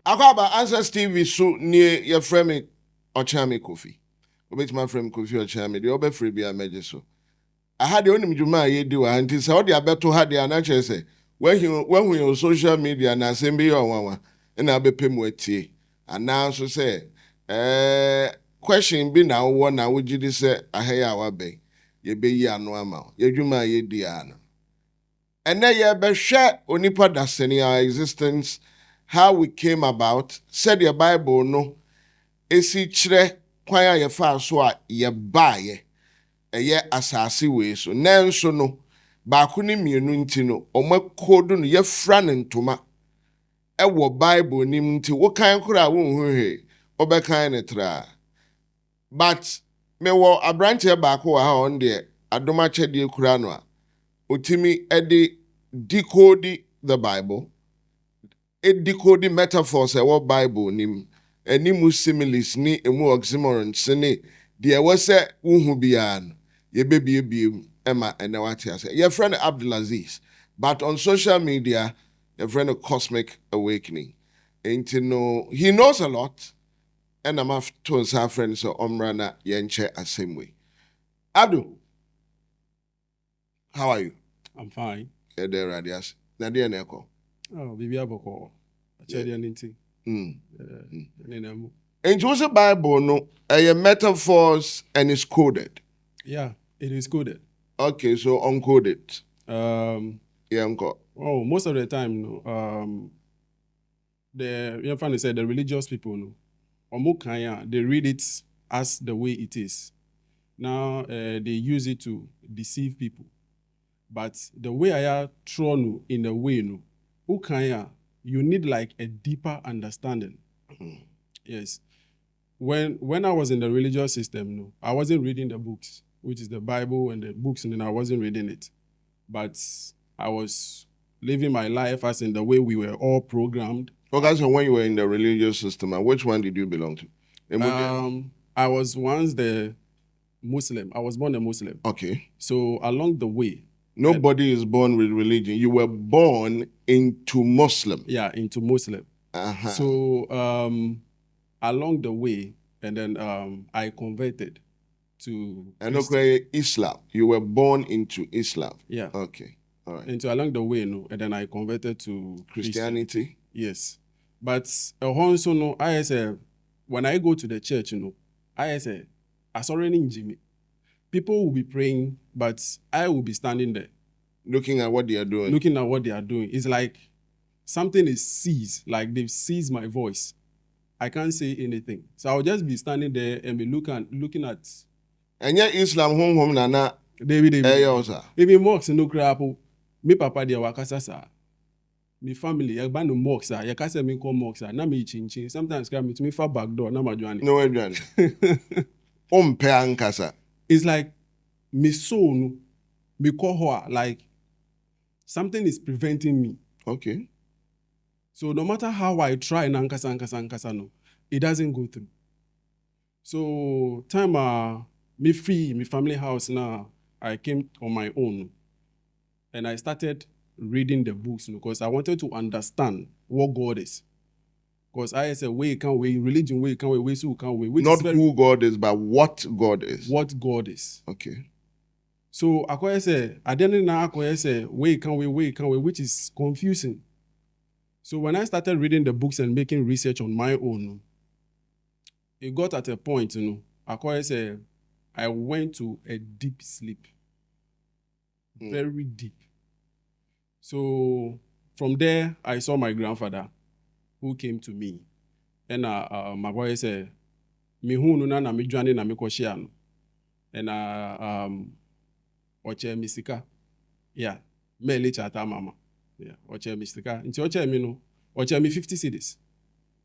Akaba Access TV so near your friend Ochami Kofi. Obet my friend Kofi Ochami, the other free be a major so. I had the only Juma ye do until Saudi Abeto had the anache say when we on social media and I send me one and I'll be pim with and now so say question be now one I would you say I hear our bay ye be ya no amount ye Juma ye diana. And then ye be share onipa daseni our existence. How we came about, said your Bible no, esi chire kwaya ye fa so a ye baye, ye asasi we so, nanso no, baako ni mienu nti no, omakodu no ye fra ne ntoma, wo Bible ni nti, wo kan kura wo nhuhe, obekan ne tra. But, me wo abranche baako wa ha on de, adoma chedi kura no a, otimi edi decode the Bible, decoding metaphors what Bible nim emu similes ni emu oxymorons ni de we say unhu bia no ye bebie ema ene wate ase your friend Abdul Aziz, but on social media your friend a Cosmic Awakening. Ain't no he knows a lot and I'm after to his friends so omrana yenche same way. Abdul, how are you? I'm fine. There radias na de na eko. Oh, Bibi Aboko. Achedi And Joseph Bible no metaphors and it's coded. Yeah, it is coded. Okay, so uncoded. Yeah, uncle. Oh, most of the time, no. Your friend said the religious people, no, Omukaya, they read it as the way it is. Now they use it to deceive people. But the way I thrown in a way, no, Ukaya, you need like a deeper understanding. Yes. When I was in the religious system, no, I wasn't reading the books, which is the Bible and the books, and then I wasn't reading it. But I was living my life as in the way we were all programmed. Okay, so when you were in the religious system, which one did you belong to? I was once the Muslim. I was born a Muslim. Okay. So along the way, nobody is born with religion. You were born into Muslim. Yeah, into Muslim. Uh-huh. So along the way, and then I converted to and okay, Islam. You were born into Islam. Yeah. Okay. All right. Into along the way, no, and then I converted to Christianity. Yes. But also no, I say when I go to the church, you know, I say I already in Jimmy. People will be praying, but I will be standing there. Looking at what they are doing. Looking at what they are doing. It's like something is seized, like they've seized my voice. I can't say anything. So I'll just be standing there and be looking at. And yet Islam home nana. David. Even mocks no crap. Me papa dia wakasa sa. Me family, I ban no mocks sa. Ya kasa me call mocks sa. Na me chin. Sometimes come me far back door. Na ma join. No way join. Pe ankasa. It's like me soul, me call like something is preventing me. Okay. So no matter how I try nankasa no, it doesn't go through. So time me free, me family house now, I came on my own. And I started reading the books because I wanted to understand what God is. Because I said, way can't way, religion way can't way so can't way. Not who God is, but what God is. What God is. Okay. So I say, I didn't know I say, way can't way, which is confusing. So when I started reading the books and making research on my own, it got at a point, you know, I say, I went to a deep sleep. Very deep. So from there, I saw my grandfather who came to me. And my boy said, "Mi hunu na mi journey na mi koshiano." And oche misika. Yeah. Me le chata mama. Yeah. Oche misika. Nti oche mi no. Oche mi 50 cedis.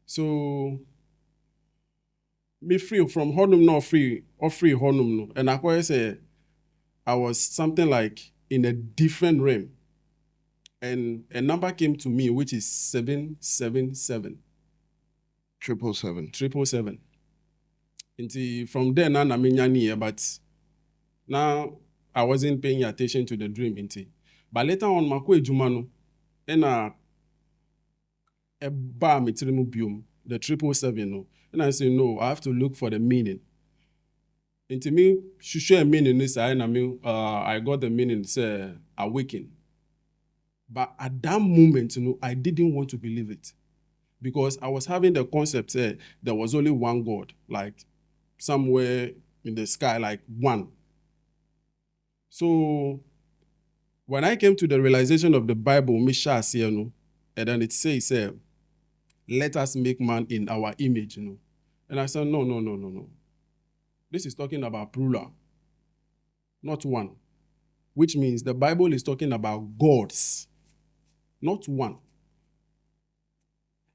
So me free from honum no free or free honum no. And I say I was something like in a different realm. And a number came to me, which is 777. 777. And from there, now I'm but now I wasn't paying attention to the dream. But later on, Makwe Jumano, and a bar the 777 no. And I say no, I have to look for the meaning. And to me, share meaning is I got the meaning say awaken. But at that moment, I didn't want to believe it. Because I was having the concept there was only one God, like somewhere in the sky, like one. So when I came to the realization of the Bible, and then it says, let us make man in our image, And I said, no. This is talking about plural, not one. Which means the Bible is talking about gods, not one.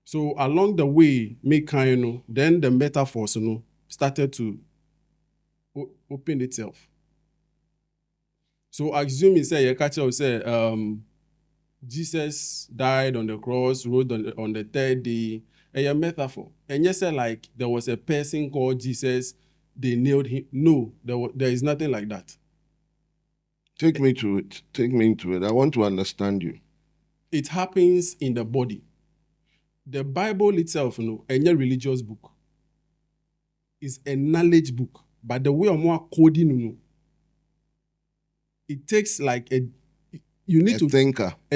So along the way, then the metaphors, started to open itself. So assuming say Jesus died on the cross, rose on the third day, a metaphor. And you say like there was a person called Jesus, they nailed him. No, there is nothing like that. Take me to it. Take me into it. I want to understand you. It happens in the body. The Bible itself, a religious book, is a knowledge book. But the way I'm more coding, it takes like you need a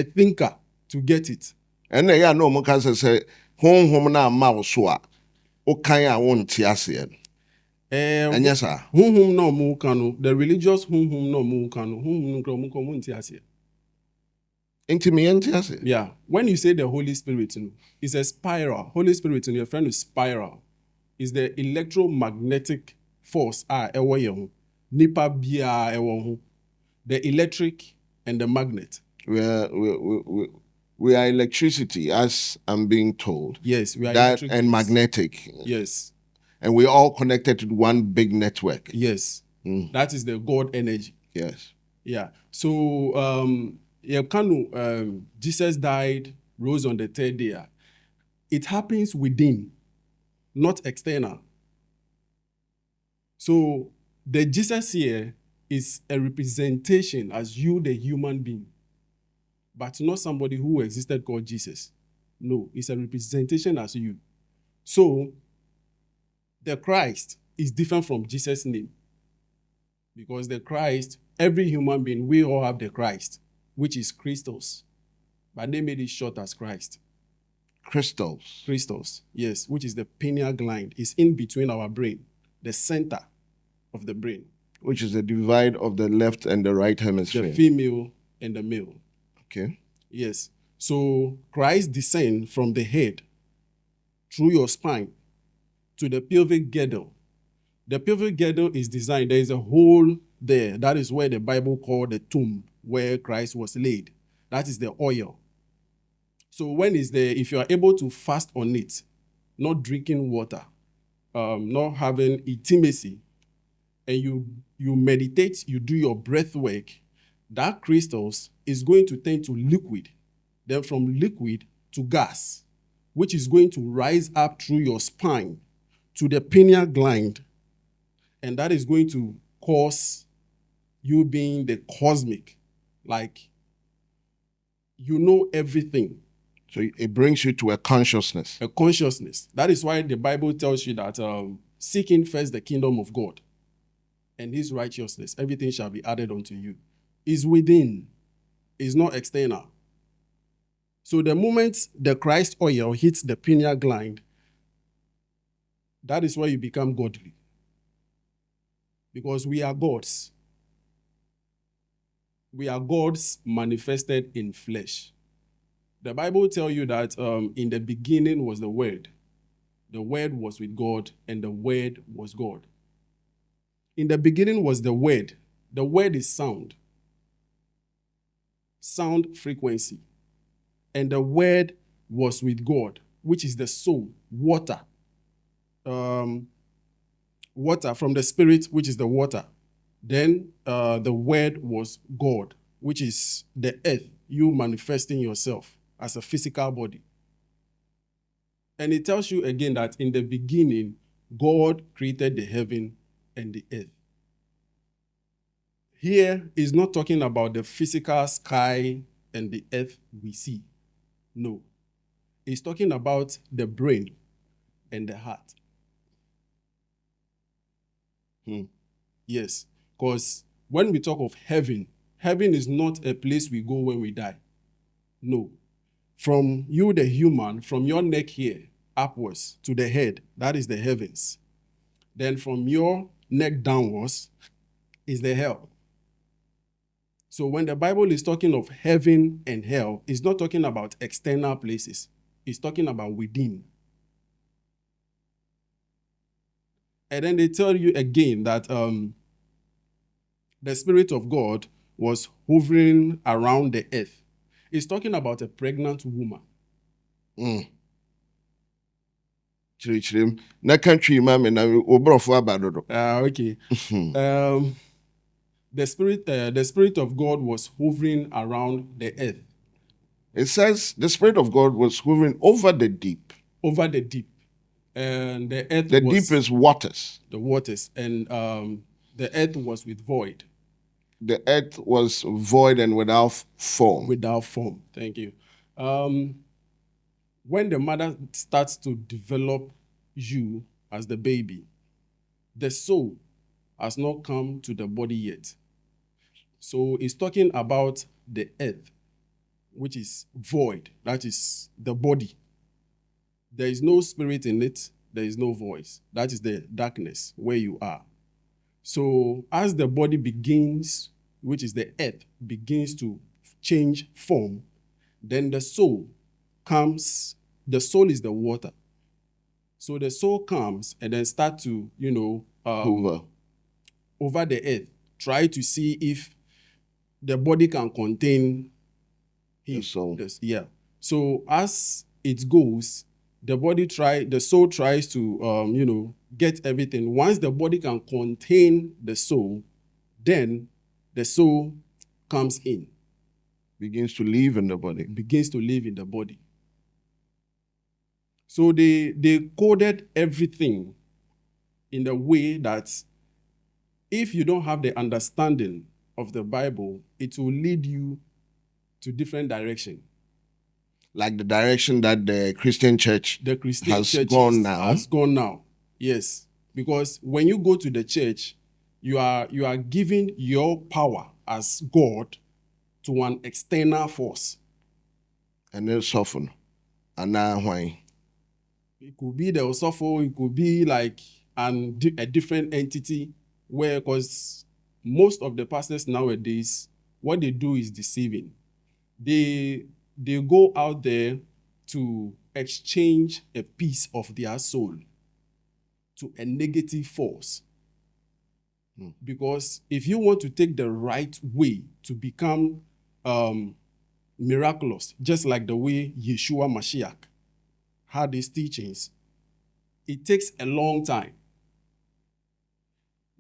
thinker to get it. And yeah, no more can say home na mouse o kan a won ti ase. And yes, sir. Whom no mu kanu, the religious whom no mu kanu, whom no mu komu ti ase. Yeah. When you say the Holy Spirit, it's a spiral. Holy Spirit, your friend is spiral. Is the electromagnetic force nipa bia the electric and the magnet. We are electricity, as I'm being told. Yes, we are that electric and magnetic. Yes. And we're all connected to one big network. Yes. That is the God energy. Yes. Yeah. So Jesus died, rose on the third day. It happens within, not external. So the Jesus here is a representation as you, the human being, but not somebody who existed called Jesus. No, it's a representation as you. So the Christ is different from Jesus' name. Because the Christ, every human being, we all have the Christ, which is Christos. But they made it short as Christ. Christos, yes, which is the pineal gland. It's in between our brain, the center of the brain. Which is the divide of the left and the right hemisphere. The female and the male. Okay. Yes. So Christ descends from the head through your spine to the pelvic girdle. The pelvic girdle is designed, there is a hole there. That is where the Bible called the tomb, where Christ was laid. That is the oil. So when is there, if you are able to fast on it, not drinking water, not having intimacy, and you meditate, you do your breath work, that crystals is going to turn to liquid. Then from liquid to gas, which is going to rise up through your spine to the pineal gland. And that is going to cause you being the cosmic, like you know everything. So it brings you to a consciousness. A consciousness. That is why the Bible tells you that seeking first the kingdom of God and his righteousness, everything shall be added unto you. Is within, is not external. So the moment the Christ oil hits the pineal gland, that is where you become godly. Because we are gods. We are gods manifested in flesh. The Bible tells you that in the beginning was the Word. The Word was with God, and the Word was God. In the beginning was the Word. The Word is sound. Sound frequency. And the Word was with God, which is the soul, water. Water from the Spirit, which is the water. Then the Word was God, which is the earth, you manifesting yourself as a physical body. And it tells you again that in the beginning, God created the heaven and the earth. Here is not talking about the physical sky and the earth we see. No. is talking about the brain and the heart. Yes, because when we talk of heaven, heaven is not a place we go when we die. No. From you, the human, from your neck here upwards to the head, that is the heavens. Then from your neck downwards is the hell. So when the Bible is talking of heaven and hell, it's not talking about external places. It's talking about within. And then they tell you again that the Spirit of God was hovering around the earth. It's talking about a pregnant woman. Chirichirim. Na country mama na obrofo abadodo. Okay. The Spirit of God was hovering around the earth. It says the Spirit of God was hovering over the deep. Over the deep. And the earth The was... deep is waters. The waters. And the earth was with void. The earth was void and without form. Without form. Thank you. When the mother starts to develop you as the baby, the soul has not come to the body yet. So it's talking about the earth, which is void. That is the body. There is no spirit in it. There is no voice. That is the darkness where you are. So as the body begins, which is the earth, begins to change form, then the soul comes. The soul is the water. So the soul comes and then start to, Hover over the earth, try to see if the body can contain the soul. Yeah. So as it goes, the soul tries to, get everything. Once the body can contain the soul, then the soul comes in. Begins to live in the body. Begins to live in the body. So they coded everything in a way that if you don't have the understanding of the Bible, it will lead you to different direction. Like the direction that the Christian church has gone now. Yes. Because when you go to the church, you are giving your power as God to an external force. And then soften. And now why? It could be the Osofo, it could be like a different entity where, because most of the pastors nowadays, what they do is deceiving. They go out there to exchange a piece of their soul to a negative force. Because if you want to take the right way to become miraculous, just like the way Yeshua Mashiach had his teachings, it takes a long time.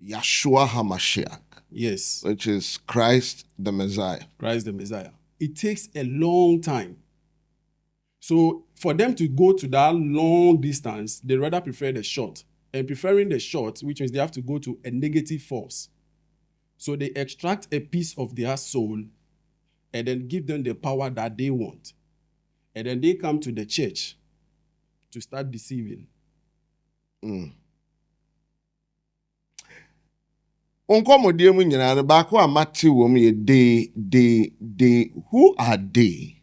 Yeshua HaMashiach. Yes. Which is Christ the Messiah. Christ the Messiah. It takes a long time. So for them to go to that long distance, they rather prefer the short. And preferring the short, which means they have to go to a negative force. So they extract a piece of their soul and then give them the power that they want. And then they come to the church to start deceiving. Onkomodie mu nyina no baako a mate wo mu ye they who are they?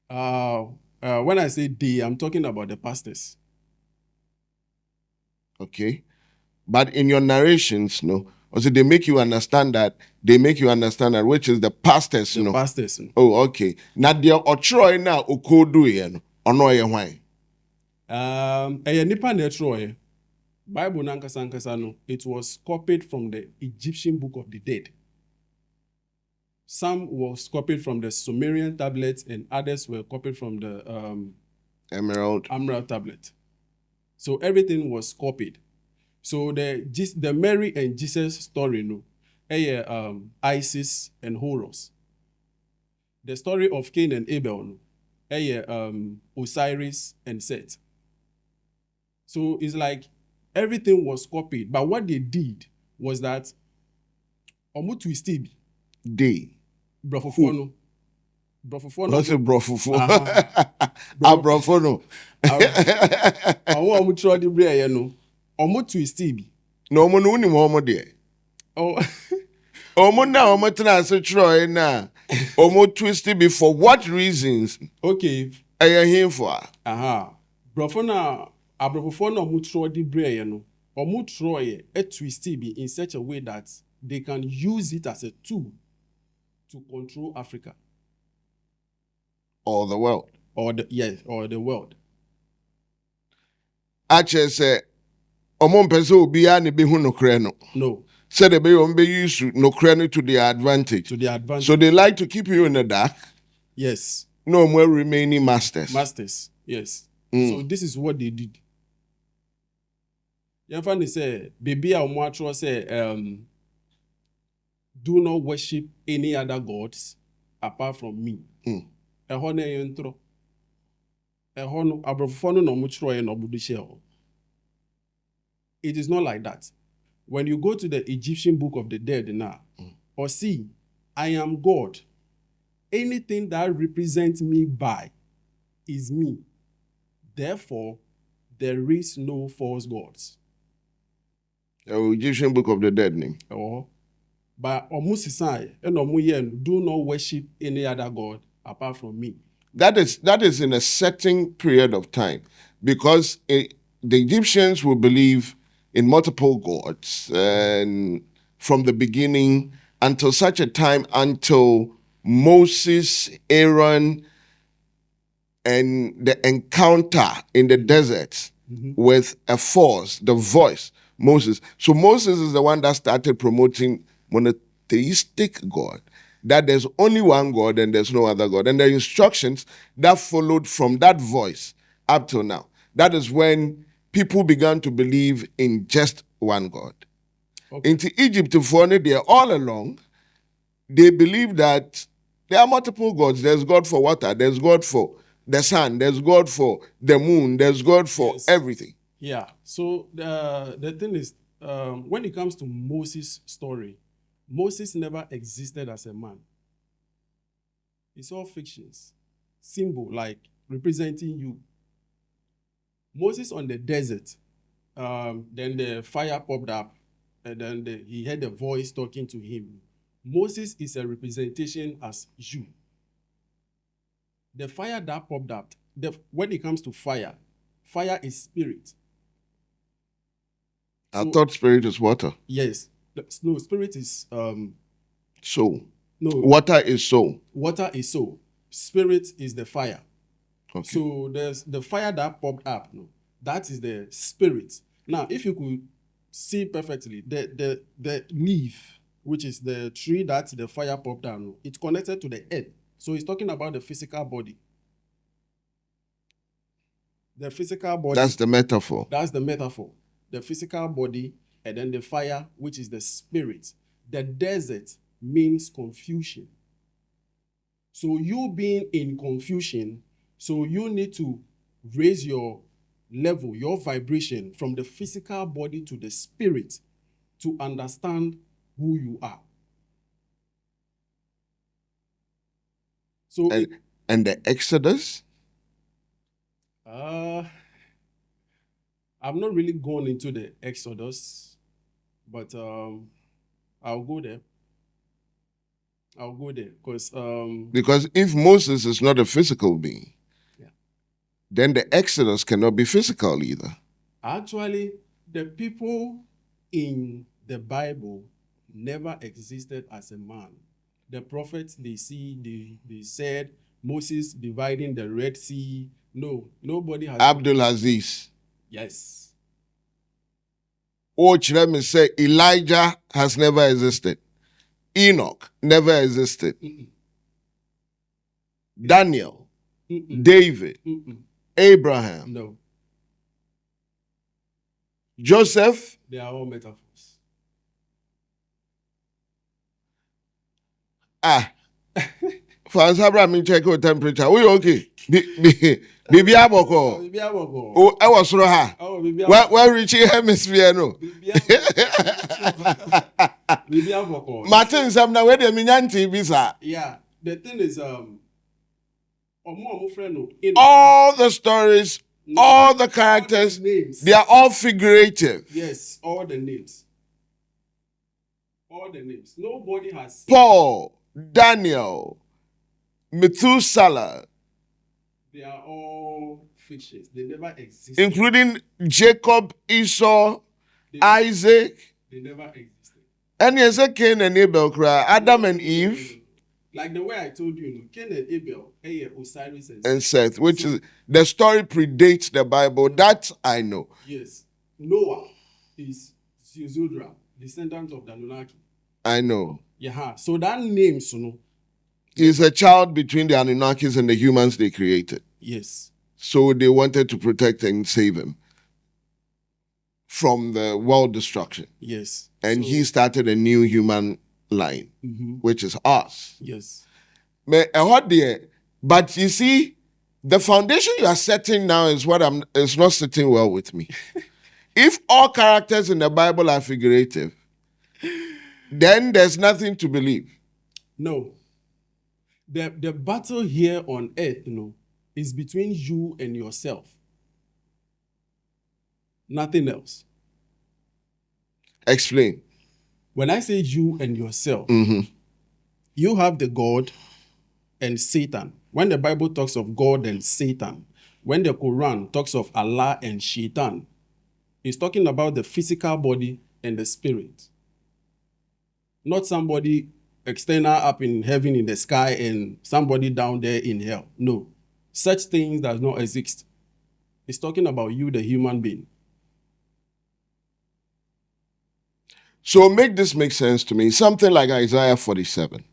When I say they, I'm talking about the pastors. Okay. But in your narrations, no, also they make you understand that which is the pastors, The pastors. Oh, okay. Now the otroy na okodu ye no ono ye hwan. Nipa na Troy. Bible nankasa no, it was copied from the Egyptian Book of the Dead. Some was copied from the Sumerian tablets and others were copied from the Emerald tablet. So everything was copied. So the Mary and Jesus story, no, Isis and Horus. The story of Cain and Abel, no, Osiris and Seth. So it's like everything was copied, but what they did was that omu twisted they brafofo no Brofofo What's a brofufo? Bro- A brofo no. Àwọn ọmọ the brain no. Ọmọ twist bi. No mo no ni mo de. Oh. Omo na omo tena ase tro na. Omo twisted be for what reasons? Okay. Eye him for. Brofo na abrofofo na ọmọ tro the brain no. Ọmọ tro ye a twist bi in such a way that they can use it as a tool to control Africa. Or the world. Or the world. Ache say omo mpese obi a ne be hu nokre no. No. Said they be use nokre no to their advantage. To their advantage. So they like to keep you in the dark. Yes. No more remaining masters. Masters, yes. So this is what they did. Yamfani say, baby, I want to say, do not worship any other gods apart from me. Ehone yentro. Ehono abrofono no muchro no budishe. It is not like that. When you go to the Egyptian book of the dead now, or see, I am God. Anything that represents me by is me. Therefore, there is no false gods. The Egyptian book of the dead name. But do not worship any other god apart from me. That is in a certain period of time, because the Egyptians will believe in multiple gods, and from the beginning until such a time until Moses, Aaron, and the encounter in the desert with a force, the voice, Moses. So Moses is the one that started promoting monotheistic God, that there's only one God and there's no other God. And the instructions that followed from that voice up till now, that is when people began to believe in just one God. Okay. Into Egypt, they are all along, they believe that there are multiple gods. There's God for water, there's God for the sun, there's God for the moon, there's God for everything. Yeah. So the thing is, when it comes to Moses' story, Moses never existed as a man. It's all fictions. Symbol, like representing you. Moses on the desert, then the fire popped up, and then he heard a voice talking to him. Moses is a representation as you. The fire that popped up, when it comes to fire, fire is spirit. I thought spirit is water. Yes. No, spirit is soul. No. Water is soul. Water is soul. Spirit is the fire. Okay. So there's the fire that popped up. No, that is the spirit. Now, if you could see perfectly, the leaf, which is the tree that the fire popped down, it's connected to the earth. So it's talking about the physical body. The physical body. That's the metaphor. That's the metaphor. The physical body, and then the fire, which is the spirit. The desert means confusion. So you being in confusion, so you need to raise your level, your vibration from the physical body to the spirit to understand who you are. So and the Exodus? I've not really gone into the Exodus, but I'll go there. Because if Moses is not a physical being, then the Exodus cannot be physical either. Actually, the people in the Bible never existed as a man. The prophets, they said Moses dividing the Red Sea. No, nobody has. Abdul Aziz. Yes. Let me say Elijah has never existed. Enoch never existed. Daniel, David, Abraham, no. Joseph. They are all metaphors. For Sabra, me check your temperature. We okay? Bibi aboko. Oh, I was roha. Where reaching hemisphere no. Martin, some na where the minyanti bisa. Yeah, the thing is, All the stories, all the characters, names. they are all figurative. Yes, all the names. All the names. Nobody has. Paul, Daniel, Methuselah, They are all fictions. They never existed. including Jacob, Esau, Isaac, They never existed. and Cain and Abel, Adam and Eve, Like the way I told you, Cain and Abel, Osiris and Seth, which is the story predates the Bible. That I know. Yes. Noah is Zuzudra, descendant of the Anunnaki. I know. Yeah. So that name, He's a child between the Anunnakis and the humans they created. yes. So they wanted to protect and save him from the world destruction. Yes. And he started a new human line, which is us. Yes. But you see, the foundation you are setting now is is not sitting well with me. If all characters in the Bible are figurative, then there's nothing to believe. No. The battle here on earth, is between you and yourself. Nothing else. Explain. When I say you and yourself, Mm-hmm. you have the God and Satan. When the Bible talks of God and Satan, when the Quran talks of Allah and Shaitan, it's talking about the physical body and the spirit. Not somebody external up in heaven in the sky and somebody down there in hell. No. Such things does not exist. It's talking about you, the human being. So make this make sense to me. Something like Isaiah 47.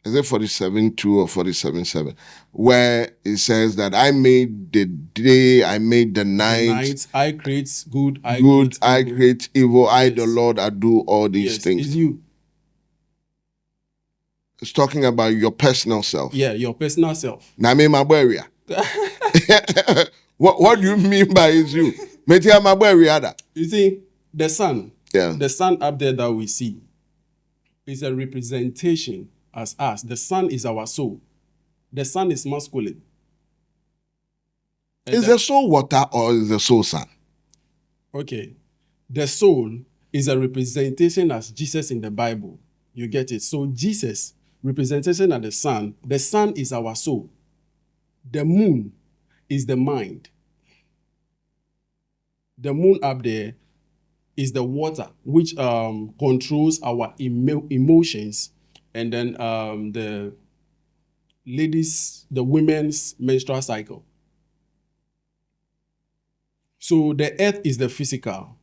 Is it 47:2 or 47:7? Where it says that I made the day, I made the night. I create good, I create evil. I, the Lord, I do all these things. It's you. It's talking about your personal self. Yeah, your personal self. Now, me, my boy, what do you mean by is you? You see, the sun. Yeah. The sun up there that we see is a representation as us. The sun is our soul. The sun is masculine. Is the soul water or is the soul sun? Okay. The soul is a representation as Jesus in the Bible. You get it? So Jesus, representation as the sun is our soul. The moon is the mind. The moon up there is the water, which controls our emotions, and then the women's menstrual cycle. So the earth is the physical.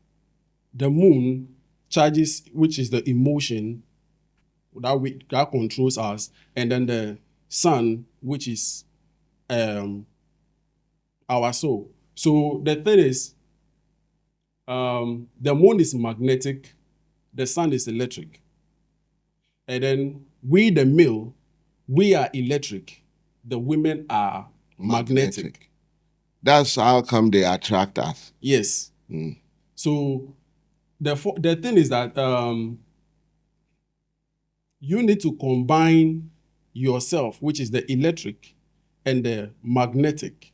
The moon charges, which is the emotion that controls us, and then the sun, which is our soul. So the thing is, the moon is magnetic, the sun is electric. And then we, the male, we are electric, the women are magnetic. That's how come they attract us. Yes. So the thing is that you need to combine yourself, which is the electric, and the magnetic.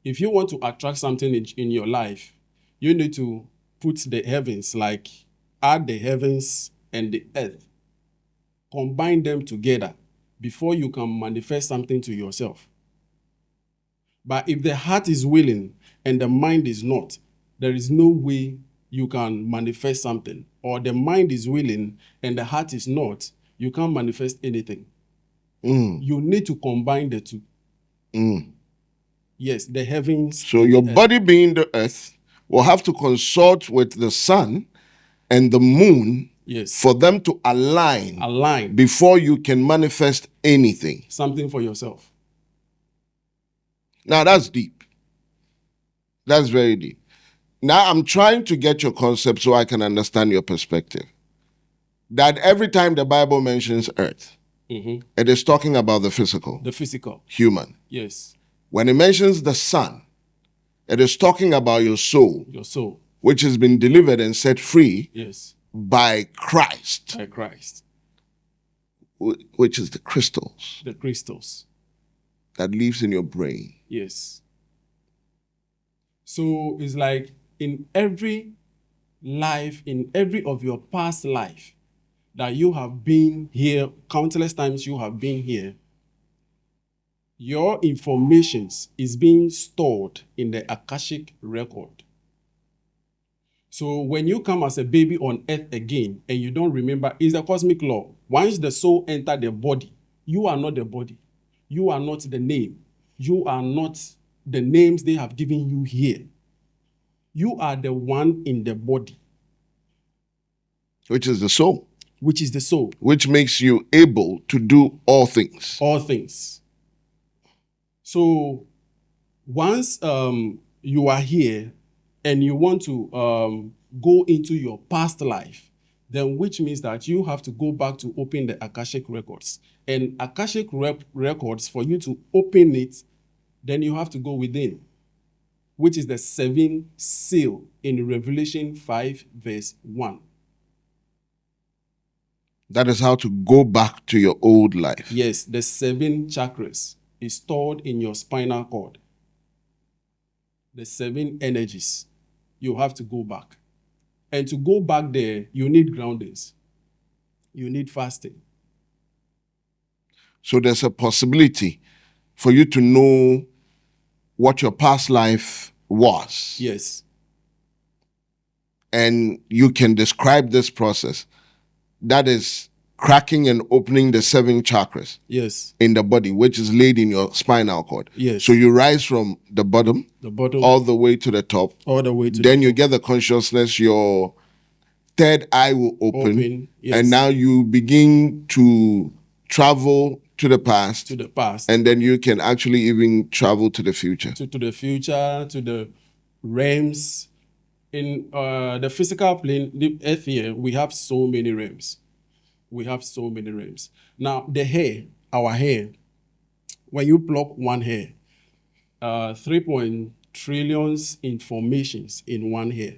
If you want to attract something in your life, you need to put the heavens, like add the heavens and the earth, combine them together before you can manifest something to yourself. But if the heart is willing and the mind is not, there is no way you can manifest something. Or the mind is willing and the heart is not, you can't manifest anything. You need to combine the two. Yes, the heavens. So your body being the earth will have to consult with the sun and the moon, yes, for them to align before you can manifest anything. Something for yourself. Now that's deep. That's very deep. Now I'm trying to get your concept so I can understand your perspective. That every time the Bible mentions earth, it is talking about the physical. The physical. Human. Yes. When it mentions the sun, it is talking about your soul. Your soul. Which has been delivered and set free. Yes. By Christ. By Christ. Which is the crystals. The crystals. that lives in your brain. Yes. So it's like in every life, in every of your past life, that you have been here, countless times you have been here, your informations is being stored in the Akashic record. So when you come as a baby on earth again and you don't remember, it's a cosmic law. Once the soul enters the body, you are not the body. You are not the name. You are not the names they have given you here. You are the one in the body. Which is the soul. Which is the soul. Which makes you able to do all things. All things. So once you are here and you want to go into your past life, then which means that you have to go back to open the Akashic records. And Akashic records, for you to open it, then you have to go within, which is the 7th seal in Revelation 5 verse 1. That is how to go back to your old life. Yes, the 7 chakras is stored in your spinal cord. The 7 energies. You have to go back. And to go back there, you need groundings. You need fasting. So there's a possibility for you to know what your past life was. Yes. And you can describe this process. That is cracking and opening the 7 chakras. Yes. In the body, which is laid in your spinal cord. Yes. So you rise from the bottom all the way to the top. All the way to then you get the consciousness, your third eye will open. Yes. And now you begin to travel to the past. To the past. And then you can actually even travel to the future. To the future, to the realms. In the physical plane, the earth here, we have so many realms. We have so many realms. Now, the hair, our hair, when you pluck one hair, 3 trillions informations in one hair.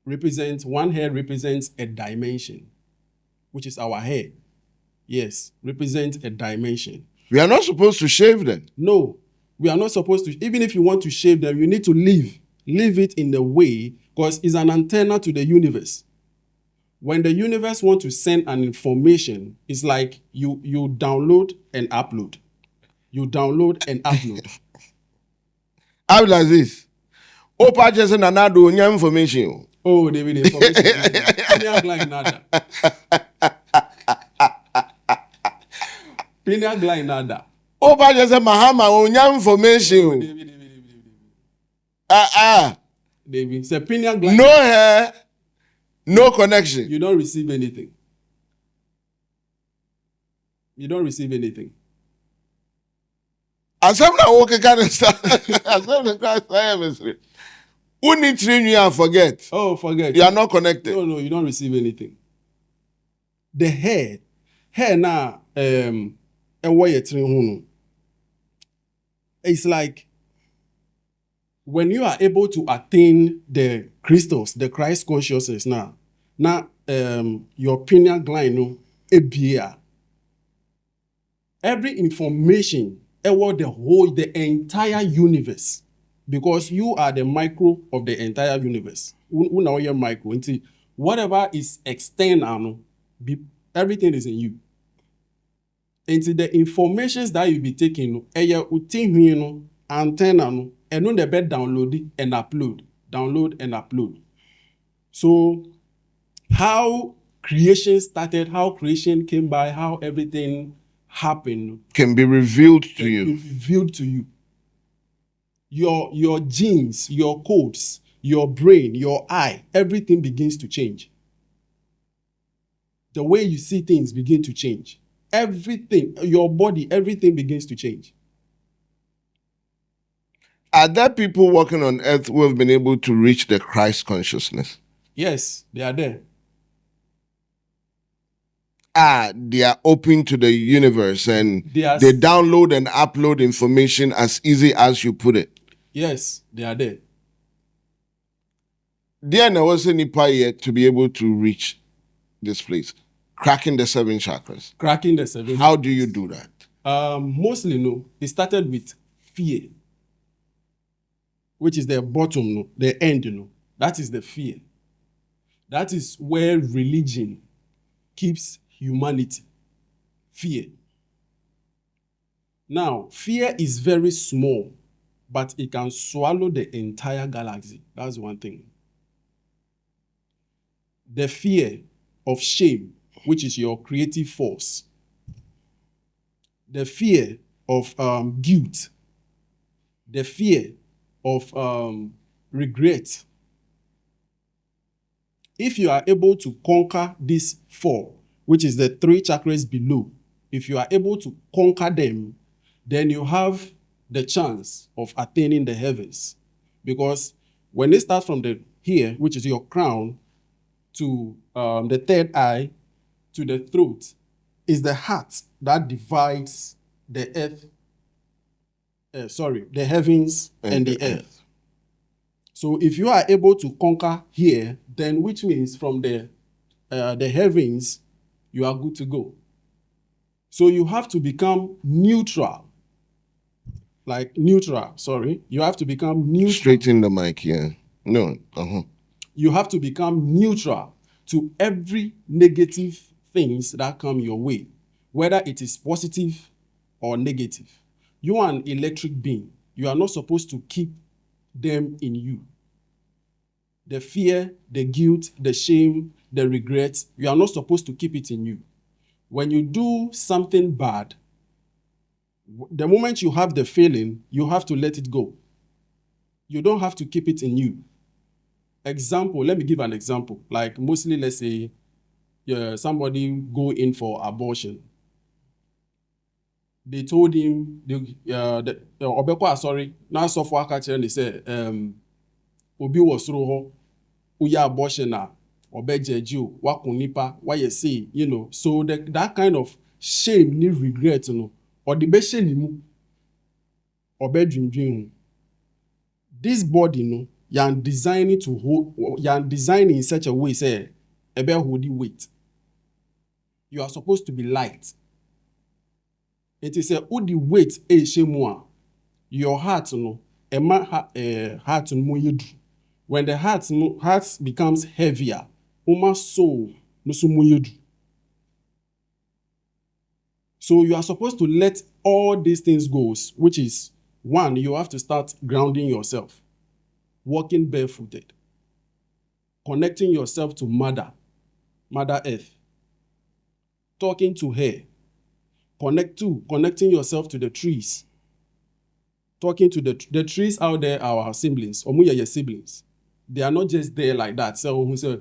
One hair represents a dimension, which is our hair. Yes, represents a dimension. We are not supposed to shave them. No, we are not supposed to. Even if you want to shave them, you need to leave it in the way, because it's an antenna to the universe. When the universe wants to send an information, it's like you download and upload. You download and upload. Abdul Aziz, Opa just another information. Oh, David, information. Pineal gland nada. Pineal gland nada. Opa just Mahama onya information. David, it's a pineal gland. No hair. No connection. You don't receive anything. You don't receive anything. As I'm not working, kind of stuff. As I'm not mystery. Who needs to you and forget? Oh, forget. You are not connected. No, you don't receive anything. The hair now, it's like when you are able to attain the crystals, the Christ consciousness now your pineal gland, every information about the entire universe, because you are the micro of the entire universe. Micro. Whatever is external, everything is in you. And the informations that you be taking, antenna, and on the bed download and upload. So how creation started, how creation came by, how everything happened can be revealed to you. Revealed to you. Your genes, your codes, your brain, your eye, everything begins to change. The way you see things begin to change. Everything, your body, everything begins to change. Are there people walking on earth who have been able to reach the Christ consciousness? Yes, they are there. They are open to the universe and they download and upload information as easy as you put it. Yes, they are there. There was any power yet to be able to reach this place. Cracking the 7 chakras. Cracking the 7. How do you do that? Mostly, no, it started with fear, which is the bottom, no, the end, that is the fear. That is where religion keeps humanity. Fear. Now, fear is very small, but it can swallow the entire galaxy. That's one thing. The fear of shame, which is your creative force. The fear of guilt. The fear of regret. If you are able to conquer these four, which is the three chakras below, if you are able to conquer them, then you have the chance of attaining the heavens. Because when it starts from the here, which is your crown, to the third eye, to the throat, is the heart that divides the earth, the heavens and the earth. So if you are able to conquer here, then which means from the heavens, you are good to go. So you have to become neutral. You have to become neutral. Straighten the mic here. No. You have to become neutral to every negative things that come your way, whether it is positive or negative. You are an electric being. You are not supposed to keep them in you. The fear, the guilt, the shame, the regret, you are not supposed to keep it in you. When you do something bad, the moment you have the feeling, you have to let it go. You don't have to keep it in you. Let me give an example. Like mostly, let's say, somebody go in for abortion. They told him, now so far they say, obi was through uya abortion na obejeju wakunipa why you say, so that kind of shame ni regret or the best shame or dream. This body you're designing to hold, you're designing in such a way say ebe holding weight. You are supposed to be light. It is a udi weight shemua. Your heart heart when the heart becomes heavier, soul so you are supposed to let all these things go, which is one, you have to start grounding yourself, walking barefooted, connecting yourself to Mother Earth, talking to her, connecting yourself to the trees, talking to the trees out there are our siblings, your siblings. They are not just there like that. So who say,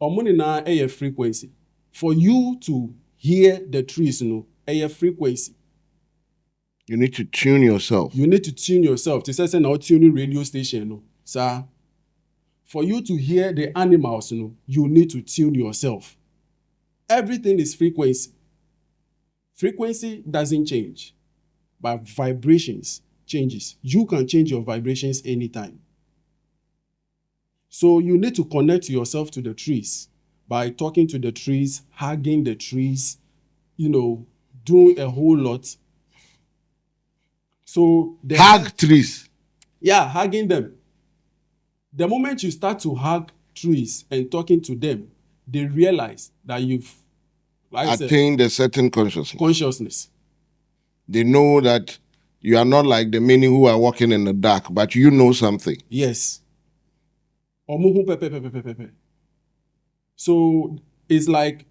na a frequency. For you to hear the trees, a frequency. You need to tune yourself. You need to tune yourself. To say now tuning radio station, sir. For you to hear the animals, you need to tune yourself. Everything is frequency. Frequency doesn't change, but vibrations changes. You can change your vibrations anytime. So you need to connect yourself to the trees by talking to the trees, hugging the trees, doing a whole lot. So hug trees. Yeah, hugging them. The moment you start to hug trees and talking to them, they realize that you've attained a certain consciousness. They know that you are not like the many who are walking in the dark, but you know something. Yes. So it's like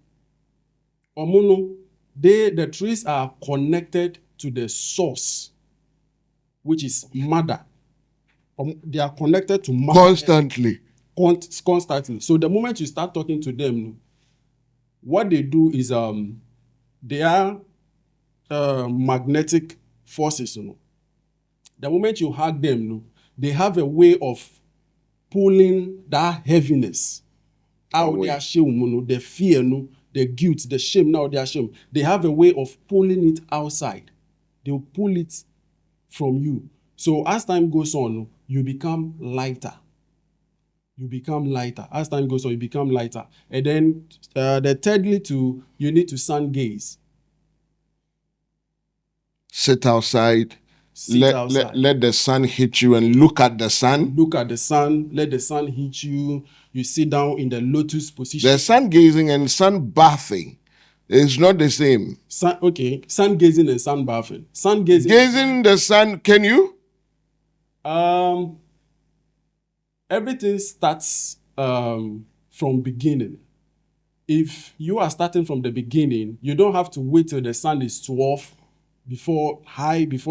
the trees are connected to the source, which is Mother. They are connected to Mother constantly. Constantly. So the moment you start talking to them, what they do is they are magnetic forces. The moment you hug them, they have a way of pulling that heaviness out their shame, the fear, the guilt, the shame, now their shame. They have a way of pulling it outside. They'll pull it from you. So as time goes on, you become lighter. As time goes on, you become lighter. And then thirdly, you need to sun gaze. sit outside, let the sun hit you and look at the sun. Look at the sun, let the sun hit you. You sit down in the lotus position. The sun gazing and sun bathing is not the same. Sun gazing and sun bathing. Sun gazing. Gazing the sun, can you? Everything starts from beginning. If you are starting from the beginning, you don't have to wait till the sun is 12 before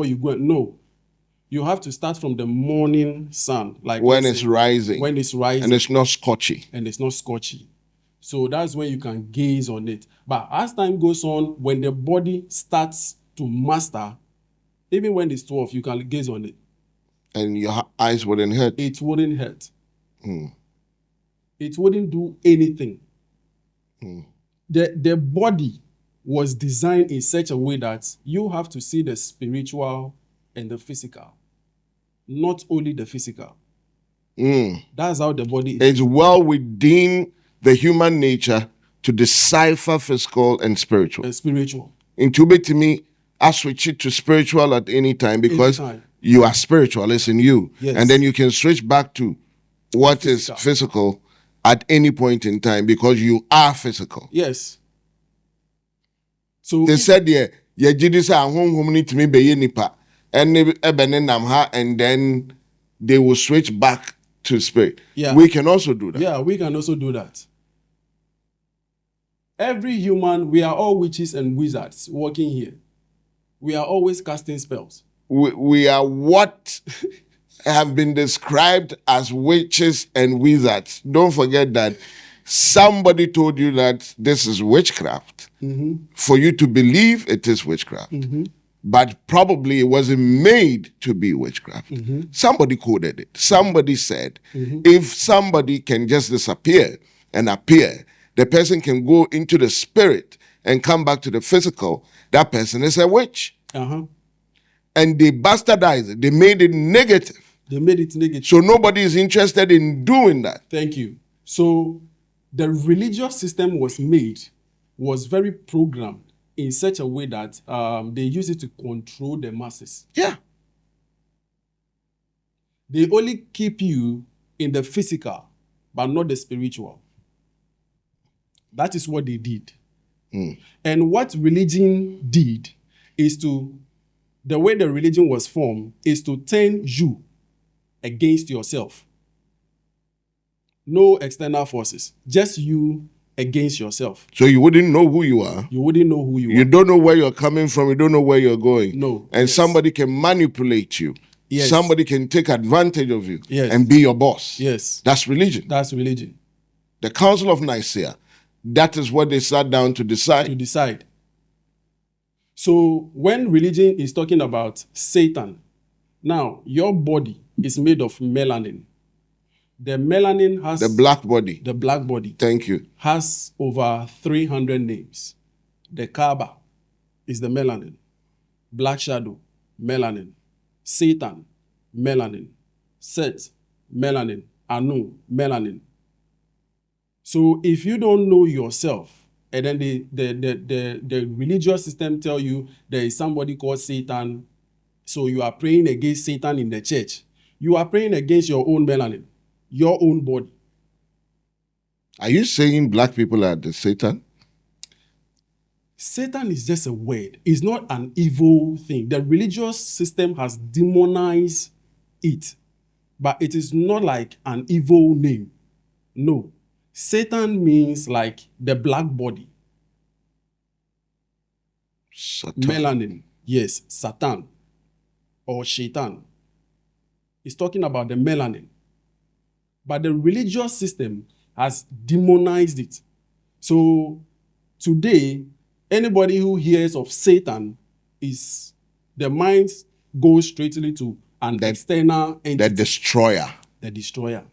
you go. No. You have to start from the morning sun. Like when it's rising. When it's rising. And it's not scorchy. So that's when you can gaze on it. But as time goes on, when the body starts to master, even when it's 12, you can gaze on it. And your eyes wouldn't hurt. It wouldn't hurt. It wouldn't do anything. The body was designed in such a way that you have to see the spiritual and the physical, not only the physical. That's how the body is. It's well within the human nature to decipher physical and spiritual. Into to me, I switch it to spiritual at any time because you are spiritual, it's in you. Yes. And then you can switch back to what is physical at any point in time because you are physical. Yes. So they said, and then they will switch back to spirit. Yeah. We can also do that. Yeah, we can also do that. Every human, we are all witches and wizards working here. We are always casting spells. We are what have been described as witches and wizards. Don't forget that somebody told you that this is witchcraft. For you to believe it is witchcraft. But probably it wasn't made to be witchcraft. Somebody coded it. Somebody said, if somebody can just disappear and appear, the person can go into the spirit and come back to the physical, that person is a witch. And they bastardized it. They made it negative. So nobody is interested in doing that. Thank you. So the religious system was very programmed in such a way that they use it to control the masses. Yeah. They only keep you in the physical, but not the spiritual. That is what they did. And what religion did is the way the religion was formed is to turn you against yourself. No external forces, just you against yourself. So you wouldn't know who you are. You wouldn't know who you are. You don't know where you're coming from. You don't know where you're going. No. And somebody can manipulate you. Yes. Somebody can take advantage of you. Yes. And be your boss. Yes. That's religion. That's religion. The Council of Nicaea, that is what they sat down to decide. So when religion is talking about Satan, now your body is made of melanin. The melanin has... The black body. The black body. Thank you. Has over 300 names. The Kaaba is the melanin. Black shadow, melanin. Satan, melanin. Set, melanin. Anu, melanin. So if you don't know yourself, and then the religious system tell you there is somebody called Satan, so you are praying against Satan in the church, you are praying against your own melanin, your own body. Are you saying black people are the Satan? Satan is just a word. It's not an evil thing. The religious system has demonized it, but it is not like an evil name. No. Satan means like the black body. Satan. Melanin. Yes, Satan or Shaitan. It's talking about the melanin. But the religious system has demonized it. So today, anybody who hears of Satan is the mind goes straightly to an external entity. The destroyer. The destroyer.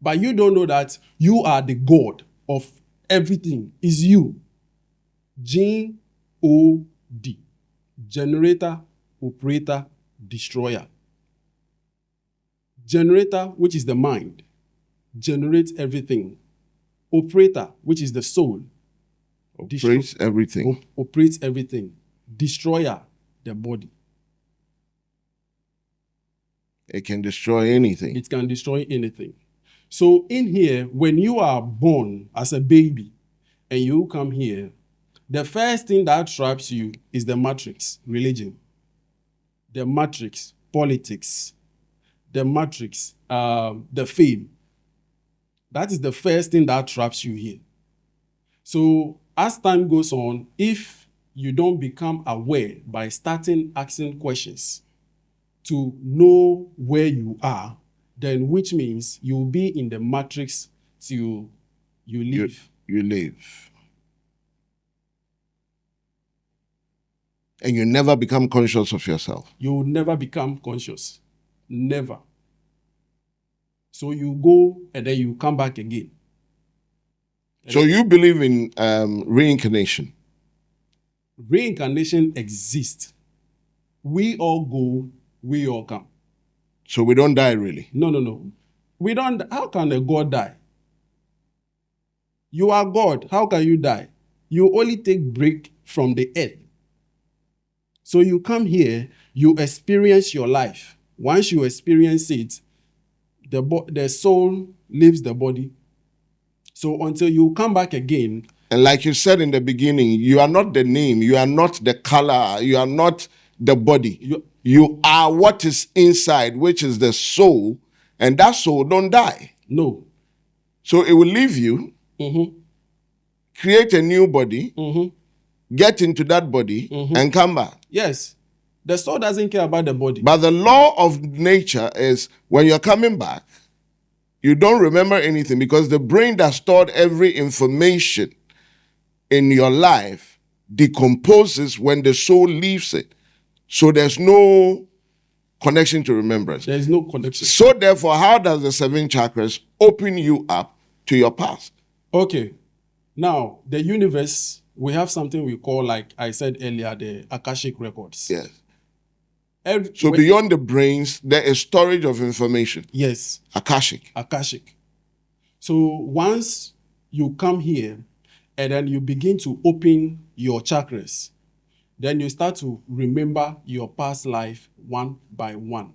But you don't know that you are the God of everything. It's you. G-O-D. Generator, operator, destroyer. Generator, which is the mind, generates everything. Operator, which is the soul, operates everything. Operates everything. Destroyer the body. It can destroy anything. It can destroy anything. So in here, when you are born as a baby and you come here, the first thing that traps you is the matrix, religion. The matrix, politics. The matrix, the fame. That is the first thing that traps you here. So as time goes on, if you don't become aware by starting asking questions to know where you are, then which means you'll be in the matrix till you leave. You live. And you never become conscious of yourself. You will never become conscious. Never. So you go and then you come back again. So you believe in reincarnation? Reincarnation exists. We all go, we all come. So we don't die really? No. We don't. How can a God die? You are God. How can you die? You only take break from the earth. So you come here, you experience your life. Once you experience it, the soul leaves the body. So until you come back again. And like you said in the beginning, you are not the name, you are not the color, you are not the body. You are what is inside, which is the soul, and that soul don't die. No. So it will leave you, create a new body, get into that body, and come back. Yes. The soul doesn't care about the body. But the law of nature is when you're coming back, you don't remember anything because the brain that stored every information in your life decomposes when the soul leaves it. So there's no connection to remembrance. There is no connection. So therefore, how does the 7 chakras open you up to your past? Okay. Now, the universe, we have something we call, like I said earlier, the Akashic records. Yes. So beyond the brains, there is storage of information. Yes. Akashic. So once you come here and then you begin to open your chakras, then you start to remember your past life one by one.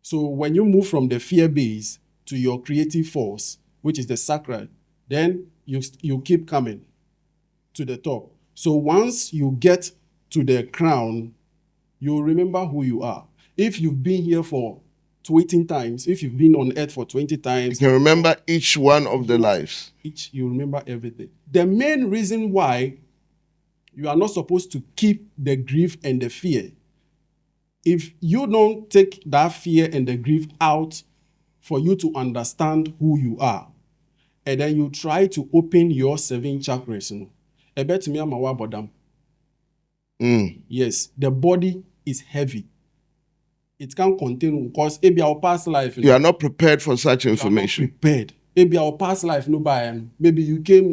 So when you move from the fear base to your creative force, which is the sacral, then you keep coming to the top. So once you get to the crown, you remember who you are. If you've been here for 20 times, if you've been on earth for 20 times, you can remember each one of the lives. You remember everything. The main reason why you are not supposed to keep the grief and the fear, if you don't take that fear and the grief out for you to understand who you are, and then you try to open your 7 chakras, yes, the body is heavy. It can't contain, because maybe our past life. You are not prepared for such information. You are not prepared. Maybe our past life, maybe you came,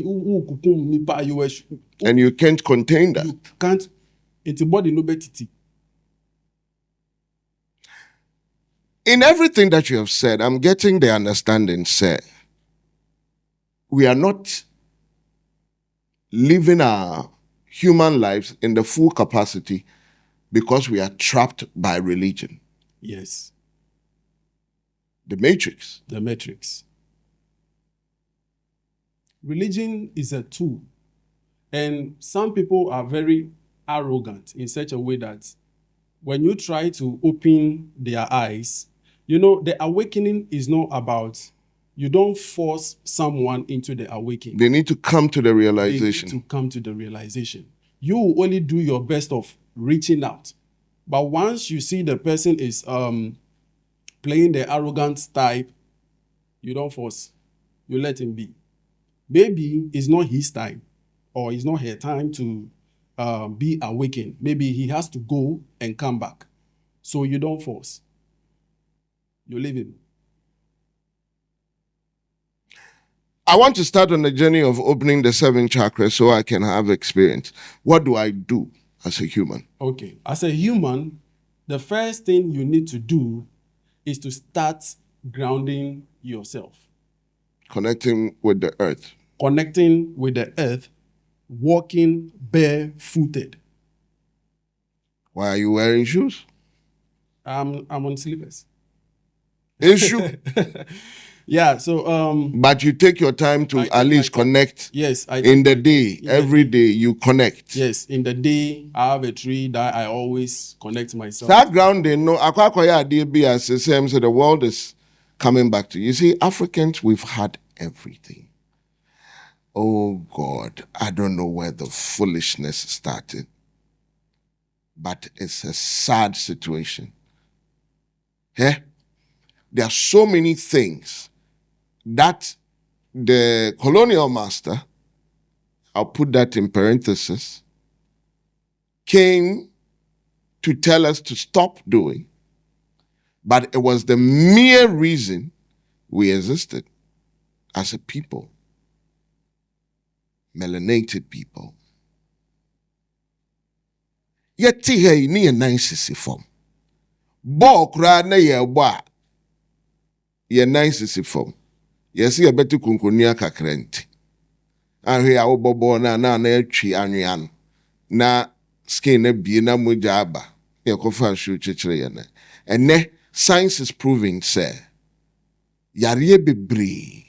and you can't contain that. You can't. It's a body no better. In everything that you have said, I'm getting the understanding, sir. We are not living our human lives in the full capacity because we are trapped by religion. Yes. The matrix. The matrix. Religion is a tool. And some people are very arrogant in such a way that when you try to open their eyes, the awakening is not about, you don't force someone into the awakening. They need to come to the realization. They need to come to the realization. You will only do your best of reaching out. But once you see the person is playing the arrogant type, you don't force. You let him be. Maybe it's not his time, or it's not her time to be awakened. Maybe he has to go and come back. So you don't force. You leave him. I want to start on the journey of opening the 7 chakras so I can have experience. What do I do as a human? Okay. As a human, the first thing you need to do is to start grounding yourself. Connecting with the earth. Connecting with the earth, walking barefooted. Why are you wearing shoes? I'm on slippers. Issue. Yeah, so But you take your time to I take at my least time. connect. Yes, I In take the my day, time. In the every day. day you connect. Yes, in the day I have a tree that I always connect myself. That grounding, no, akwakoya idea as the same. So the world is coming back to you. You see, Africans, we've had everything. Oh God, I don't know where the foolishness started, but it's a sad situation. Yeah, there are so many things that the colonial master, I'll put that in parentheses, came to tell us to stop doing, but it was the mere reason we existed as a people, melanated people. Yet here ni a nice form. Bo kra na ye bo a ye nice form. Yes, ye betu kunkunia kakrenti. Ahwe a wobobo na atwi anwea no. Na skin na bie na moja aba. Ye kofa hwe chechire ye na. Ene science is proving say yare bebre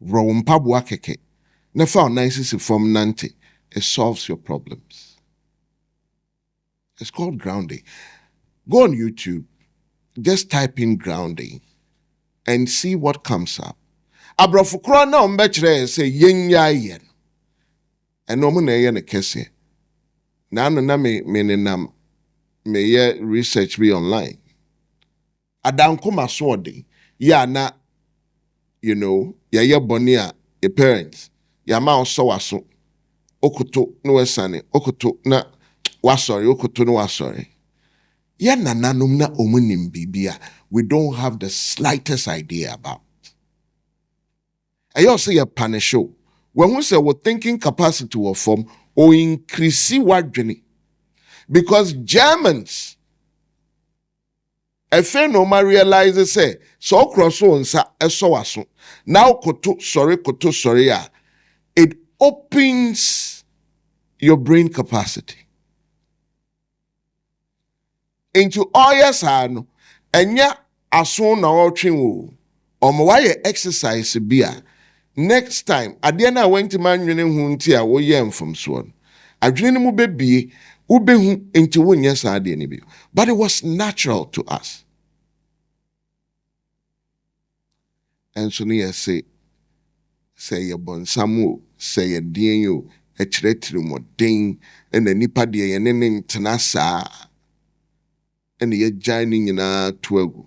ro mpaboa keke. Na fa nice form nante. It solves your problems. It's called grounding. Go on YouTube, just type in grounding and see what comes up. Abrofukro na ombechre say yenya yen. Eno mu na ye ne kese. Na no na me nenam me ye research be online. Adanko masode ya na you know, ye boni a your parents ya ma oso waso okoto no wesane okoto na wasori okoto no wasori. Ye nananum na omunim bibia we don't have the slightest idea about. And you also your panisho. When we say what thinking capacity will form or increase what journey. Because Germans a no realize say so cross on sa so now koto sorry it opens your brain capacity. Into all yes no enya aso na otwe wo omo exercise bia next time ade na wenti manwene hu nti a wo ye mfomso no adwene mu bebie wo behu nti wo nya sa ade ne bi, but it was natural to us. And so near say ye bonsam say ye den yo e kiretiri mo den na nipa de ye ne ntena saa and ye joining nyina to agu.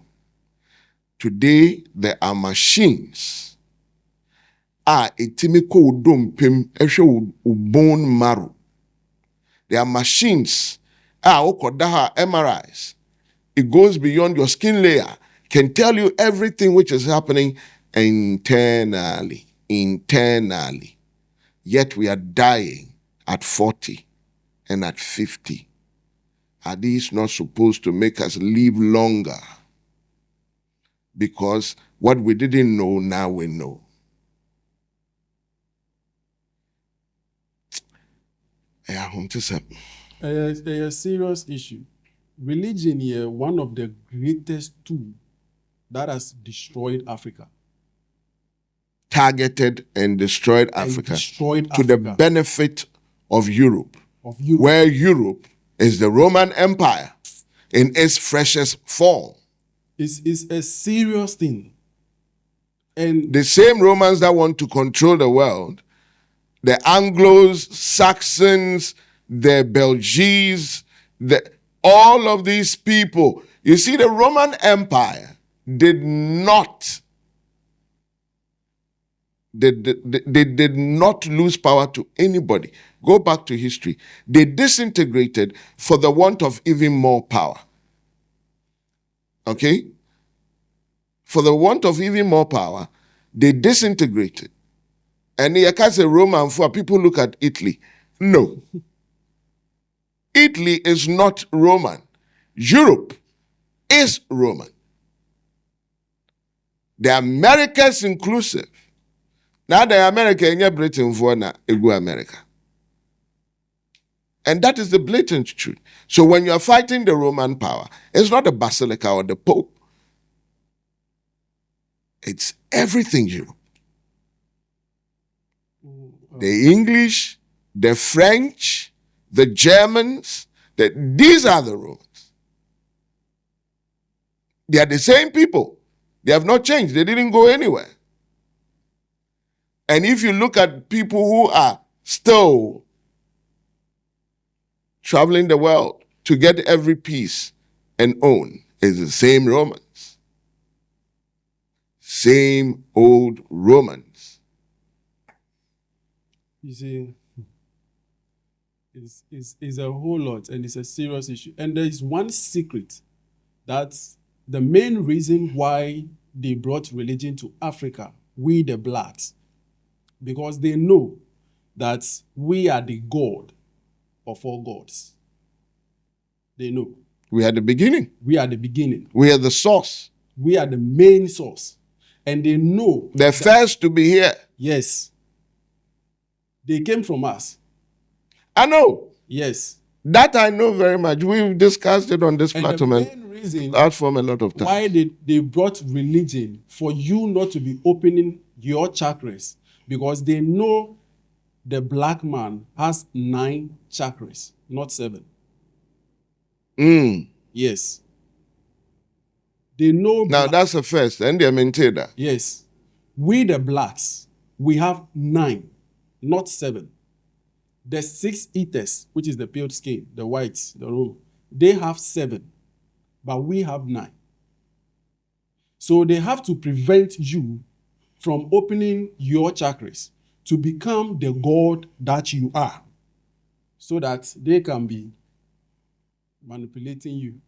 Today there are machines etimi ko dompem ehwe bone marrow. There are machines okoda MRIs. It goes beyond your skin layer, can tell you everything which is happening internally. Yet we are dying at 40 and at 50. Are these not supposed to make us live longer? Because what we didn't know, now we know. It's a serious issue. Religion is one of the greatest tools that has destroyed Africa. Targeted and destroyed Africa to the benefit of Europe. Where Europe is the Roman Empire in its freshest form. It's a serious thing. And the same Romans that want to control the world, the Anglos, Saxons, the Belgians, all of these people. You see, the Roman Empire did not they did not lose power to anybody. Go back to history. They disintegrated for the want of even more power. Okay? For the want of even more power, they disintegrated. And you can't say Roman for people look at Italy. No. Italy is not Roman. Europe is Roman. The Americans inclusive. Now the America in Britain for na egu America. And that is the blatant truth. So when you are fighting the Roman power, it's not the Basilica or the Pope. It's everything Europe. The English, the French, the Germans, these are the Romans. They are the same people. They have not changed. They didn't go anywhere. And if you look at people who are still traveling the world to get every piece and own, it's the same Romans. Same old Romans. You see, it's a whole lot, and it's a serious issue. And there is one secret that's the main reason why they brought religion to Africa, we the blacks, because they know that we are the God of all gods. They know. We are the beginning. We are the beginning. We are the source. We are the main source. And they know. The first to be here. Yes. They came from us. I know. Yes. That I know very much. We've discussed it on this platform. The main reason platform a lot of times. Why they brought religion for you not to be opening your chakras, because they know the black man has 9 chakras, not 7. Yes. They know. Now that's the first, and they maintain that. Yes. We the blacks, we have 9, not 7. The 6 eaters, which is the pale skin, the whites, the room, they have 7, but we have 9. So they have to prevent you from opening your chakras to become the God that you are, so that they can be manipulating you.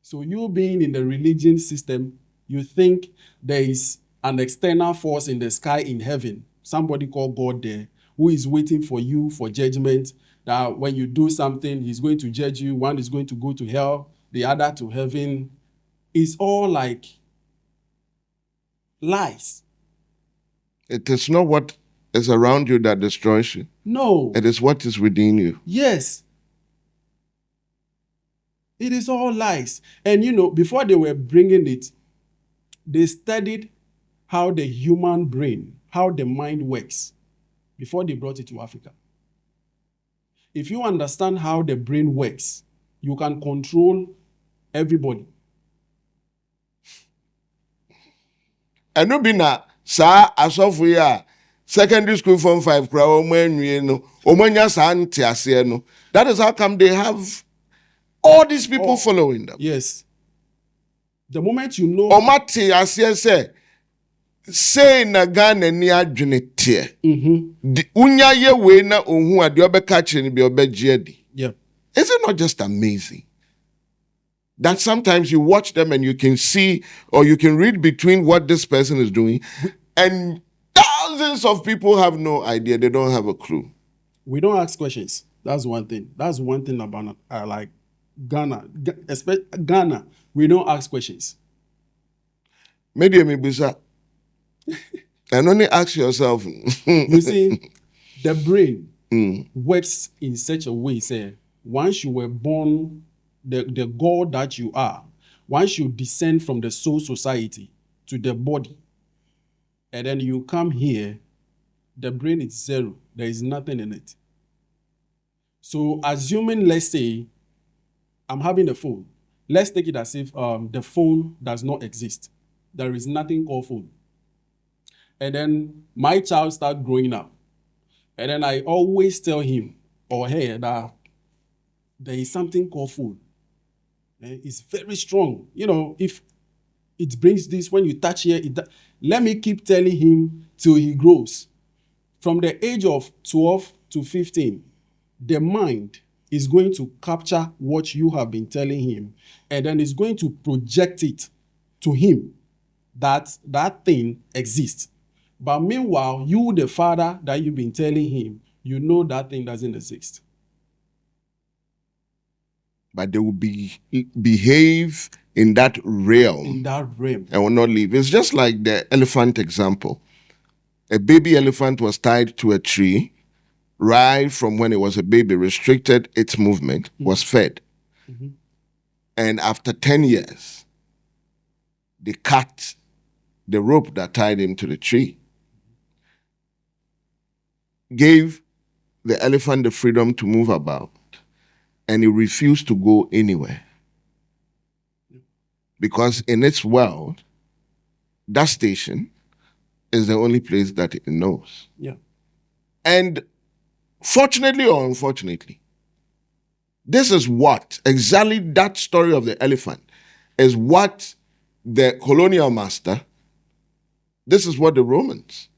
So you being in the religion system, you think there is an external force in the sky in heaven, somebody called God there, who is waiting for you for judgment, that when you do something, he's going to judge you. One is going to go to hell, the other to heaven. It's all like lies. It is not what is around you that destroys you. No. It is what is within you. Yes. It is all lies. And you know, before they were bringing it, they studied how the human brain, how the mind works, before they brought it to Africa. If you understand how the brain works, you can control everybody. And no be na sa asofu ya secondary school form 5 kra o manwie no o manya sa ntiase no. That is how come they have all these people following them. Yes. The moment you know. Omati asiese say na Ghana ni adwene tie. Unya ye we na ohun ade obeka kire ni bi obegie adi. Yeah. Is it not just amazing that sometimes you watch them and you can see or you can read between what this person is doing, and thousands of people have no idea. They don't have a clue. We don't ask questions. That's one thing. That's one thing about like Ghana. Especially Ghana, we don't ask questions. Maybe Bisa. And only ask yourself. You see, the brain works in such a way, say, once you were born, the God that you are, once you descend from the soul society to the body, and then you come here, the brain is 0. There is nothing in it. So assuming, let's say, I'm having a phone. Let's take it as if the phone does not exist. There is nothing called phone. And then my child starts growing up. And then I always tell him or her that there is something called phone. It's very strong. You know, if it brings this, when you touch here, let me keep telling him till he grows. From the age of 12 to 15, the mind is going to capture what you have been telling him, and then it's going to project it to him that that thing exists. But meanwhile, you, the father that you've been telling him, you know that thing doesn't exist. But they will behave in that realm. In that realm. And will not leave. It's just like the elephant example. A baby elephant was tied to a tree, right from when it was a baby, restricted its movement, was fed. And after 10 years, they cut the rope that tied him to the tree, gave the elephant the freedom to move about, and he refused to go anywhere. Because in its world, that station is the only place that it knows. Yeah. And fortunately or unfortunately, this is what, exactly that story of the elephant, is what the colonial master, this is what the Romans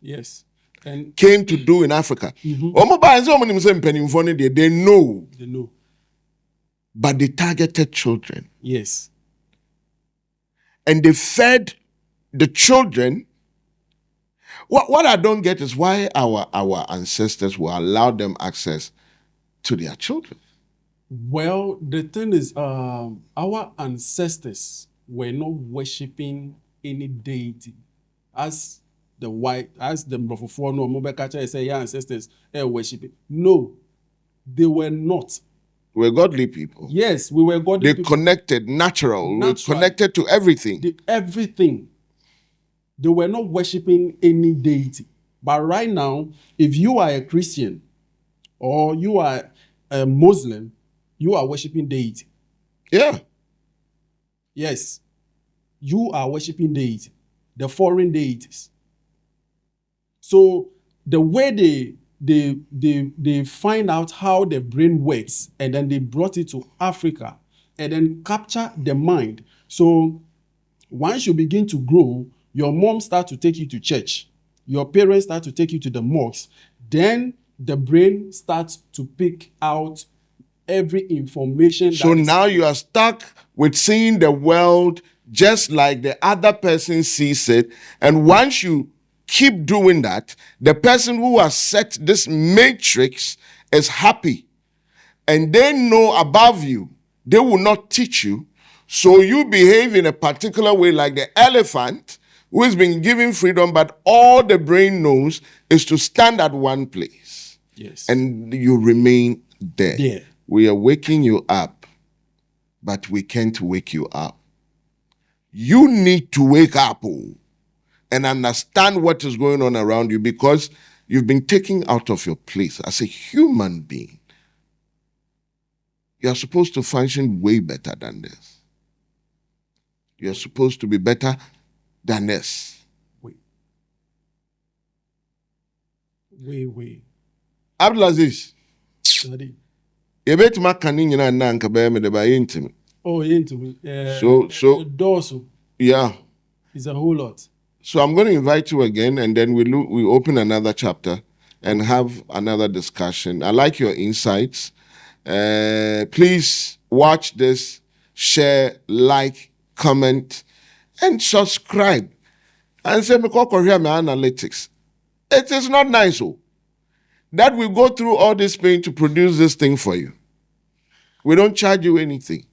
Yes. And came to do in Africa. They know, they know. but they targeted children. Yes. And they fed the children. What I don't get is why our ancestors will allow them access to their children. Well, the thing is, our ancestors were not worshipping any deity, as the Mrofofor no Mobekacha say, your ancestors are worshiping. No, they were not. We're godly people. Yes, we were godly They people. connected, natural. We're connected to everything. Everything. They were not worshipping any deity. But right now, if you are a Christian or you are a Muslim, you are worshipping deity. Yeah. Yes. You are worshipping deity. The foreign deities. So the way they find out how the brain works, and then they brought it to Africa and then capture the mind. So once you begin to grow, your mom starts to take you to church. Your parents start to take you to the mosque. Then the brain starts to pick out every information. So now you are stuck with seeing the world just like the other person sees it. And once you keep doing that, the person who has set this matrix is happy. And they know above you. They will not teach you. So you behave in a particular way like the elephant who has been given freedom, but all the brain knows is to stand at one place. Yes. And you remain there. Yeah. We are waking you up, but we can't wake you up. You need to wake up and understand what is going on around you, because you've been taken out of your place as a human being. You're supposed to function way better than this. You're supposed to be better than this. Wait. Abdul Aziz. Daddy. Yebetuma kani nyina na nka ba me de ba yintimi. Oh, into So Dorso yeah. is a whole lot. So I'm going to invite you again, and then we open another chapter and have another discussion. I like your insights. Please watch this, share, like, comment, and subscribe. And say me call here my analytics. It is not nice, that we go through all this pain to produce this thing for you. We don't charge you anything.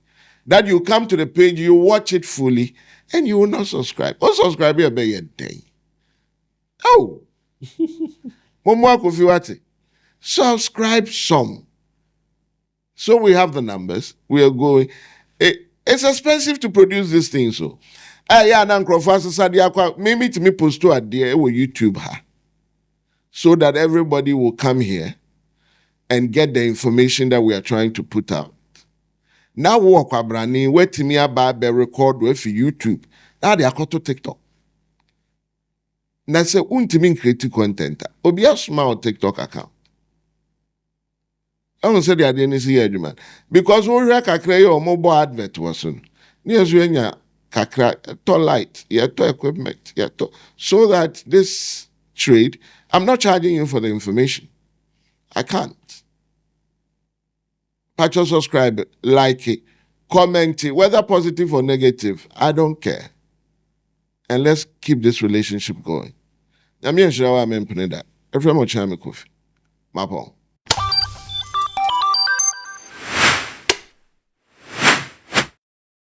That you come to the page, you watch it fully, and you will not subscribe. Or subscribe here by your day. Oh. Subscribe some. So we have the numbers. We are going. It's expensive to produce this thing, so. Maybe to me post to a dear YouTube her. So that everybody will come here and get the information that we are trying to put out. Now walk abrani, wait me about the record with YouTube. Now they are called to TikTok. Now say untimin create content. Obi a small TikTok account. I don't say they are the see man. Because we hear kakra your mobile advert was soon. Near Zuenya kakra to light, to equipment, to so that this trade, I'm not charging you for the information. I can't. Patch or subscribe, like it, comment it, whether positive or negative, I don't care. And let's keep this relationship going. I'm here to show you that. Every time I coffee. My